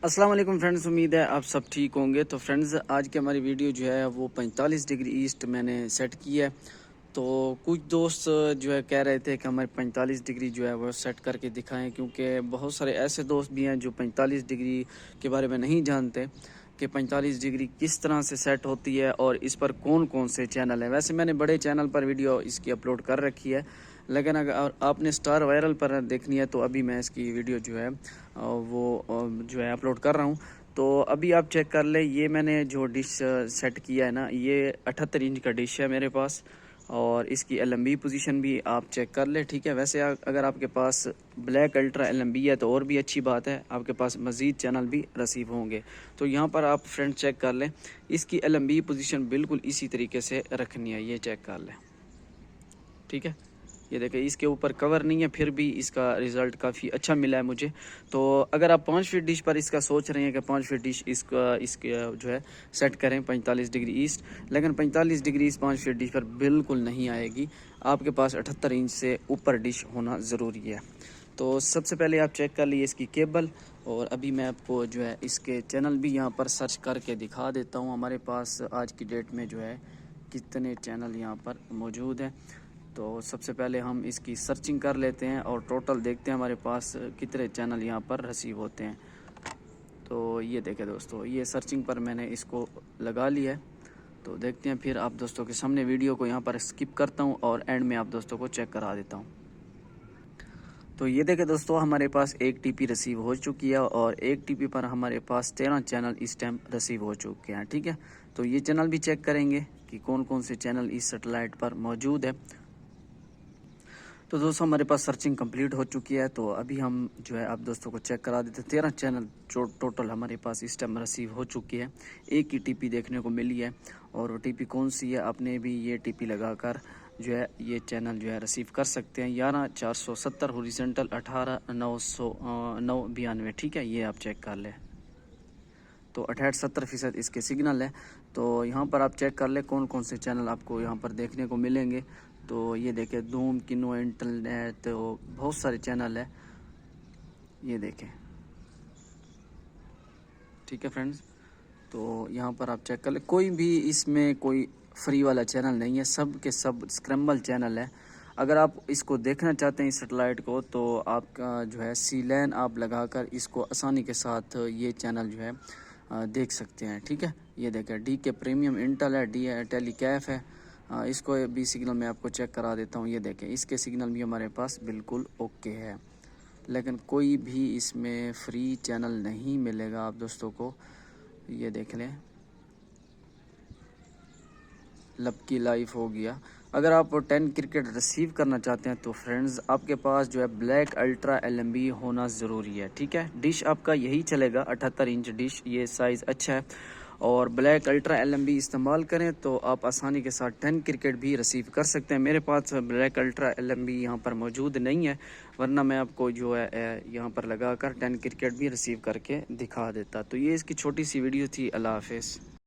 अस्सलाम वालेकुम फ्रेंड्स, उम्मीद है आप सब ठीक होंगे। तो फ्रेंड्स, आज की हमारी वीडियो जो है वो 45 डिग्री ईस्ट मैंने सेट की है। तो कुछ दोस्त जो है कह रहे थे कि हमारे 45 डिग्री जो है वो सेट करके दिखाएं, क्योंकि बहुत सारे ऐसे दोस्त भी हैं जो 45 डिग्री के बारे में नहीं जानते कि 45 डिग्री किस तरह से सेट होती है और इस पर कौन कौन से चैनल हैं। वैसे मैंने बड़े चैनल पर वीडियो इसकी अपलोड कर रखी है, लेकिन अगर आपने स्टार वायरल पर देखनी है तो अभी मैं इसकी वीडियो जो है वो जो है अपलोड कर रहा हूँ। तो अभी आप चेक कर ले, ये मैंने जो डिश सेट किया है ना, ये 78 इंच का डिश है मेरे पास, और इसकी LMB पोजीशन भी आप चेक कर ले। ठीक है, वैसे अगर आपके पास ब्लैक अल्ट्रा LMB है तो और भी अच्छी बात है, आपके पास मज़ीद चैनल भी रिसीव होंगे। तो यहाँ पर आप फ्रेंड चेक कर लें, इसकी LMB पोजीशन बिल्कुल इसी तरीके से रखनी है, ये चेक कर लें। ठीक है, ये देखें, इसके ऊपर कवर नहीं है, फिर भी इसका रिज़ल्ट काफ़ी अच्छा मिला है मुझे। तो अगर आप 5 फीट डिश पर इसका सोच रहे हैं कि 5 फीट डिश इसके जो है सेट करें 45 डिग्री ईस्ट, लेकिन 45 डिग्री ईस्ट 5 फीट डिश पर बिल्कुल नहीं आएगी। आपके पास 78 इंच से ऊपर डिश होना ज़रूरी है। तो सबसे पहले आप चेक कर लीजिए इसकी केबल, और अभी मैं आपको जो है इसके चैनल भी यहाँ पर सर्च करके दिखा देता हूँ। हमारे पास आज की डेट में जो है कितने चैनल यहाँ पर मौजूद हैं। तो सबसे पहले हम इसकी सर्चिंग कर लेते हैं और टोटल देखते हैं हमारे पास कितने चैनल यहाँ पर रिसीव होते हैं। तो ये देखें दोस्तों, ये सर्चिंग पर मैंने इसको लगा लिया है। तो देखते हैं, फिर आप दोस्तों के सामने वीडियो को यहाँ पर स्किप करता हूँ और एंड में आप दोस्तों को चेक करा देता हूँ। तो ये देखें दोस्तों, हमारे पास 1 TP रिसीव हो चुकी है और 1 TP पर हमारे पास 13 चैनल इस टाइम रिसीव हो चुके हैं। ठीक है, तो ये चैनल भी चेक करेंगे कि कौन कौन से चैनल इस सैटेलाइट पर मौजूद है। तो दोस्तों, हमारे पास सर्चिंग कंप्लीट हो चुकी है। तो अभी हम जो है आप दोस्तों को चेक करा देते हैं। 13 चैनल जो टोटल हमारे पास इस टाइम रिसीव हो चुकी है। एक ही TP देखने को मिली है, और वो TP कौन सी है, आपने भी ये TP लगाकर जो है ये चैनल जो है रिसीव कर सकते हैं। 11470 हॉरिजॉन्टल 18992। ठीक है, ये आप चेक कर लें। तो 68-70% इसके सिग्नल है। तो यहाँ पर आप चेक कर ले कौन कौन से चैनल आपको यहाँ पर देखने को मिलेंगे। तो ये देखें, धूम, किनो, इंटरनेट, तो बहुत सारे चैनल है, ये देखें। ठीक है फ्रेंड्स, तो यहाँ पर आप चेक कर ले, कोई भी इसमें कोई फ्री वाला चैनल नहीं है, सब के सब स्क्रैम्बल चैनल है। अगर आप इसको देखना चाहते हैं इस सेटेलाइट को, तो आपका जो है C-LAN आप लगाकर इसको आसानी के साथ ये चैनल जो है देख सकते हैं। ठीक है, ये देखें, DK प्रीमियम इंटेल है, डी टेलीकैफ है। इसको भी सिग्नल मैं आपको चेक करा देता हूँ। ये देखें, इसके सिग्नल भी हमारे पास बिल्कुल ओके है, लेकिन कोई भी इसमें फ्री चैनल नहीं मिलेगा आप दोस्तों को। ये देख लें, लपकी लाइफ हो गया। अगर आप 10 क्रिकेट रिसीव करना चाहते हैं तो फ्रेंड्स, आपके पास जो है ब्लैक अल्ट्रा LMB होना ज़रूरी है। ठीक है, डिश आपका यही चलेगा, 78 इंच डिश, ये साइज़ अच्छा है, और ब्लैक अल्ट्रा LMB इस्तेमाल करें तो आप आसानी के साथ 10 क्रिकेट भी रिसीव कर सकते हैं। मेरे पास ब्लैक अल्ट्रा LMB यहाँ पर मौजूद नहीं है, वरना मैं आपको जो है यहाँ पर लगा कर 10 क्रिकेट भी रिसीव करके दिखा देता। तो ये इसकी छोटी सी वीडियो थी। अल्लाह हाफिज़।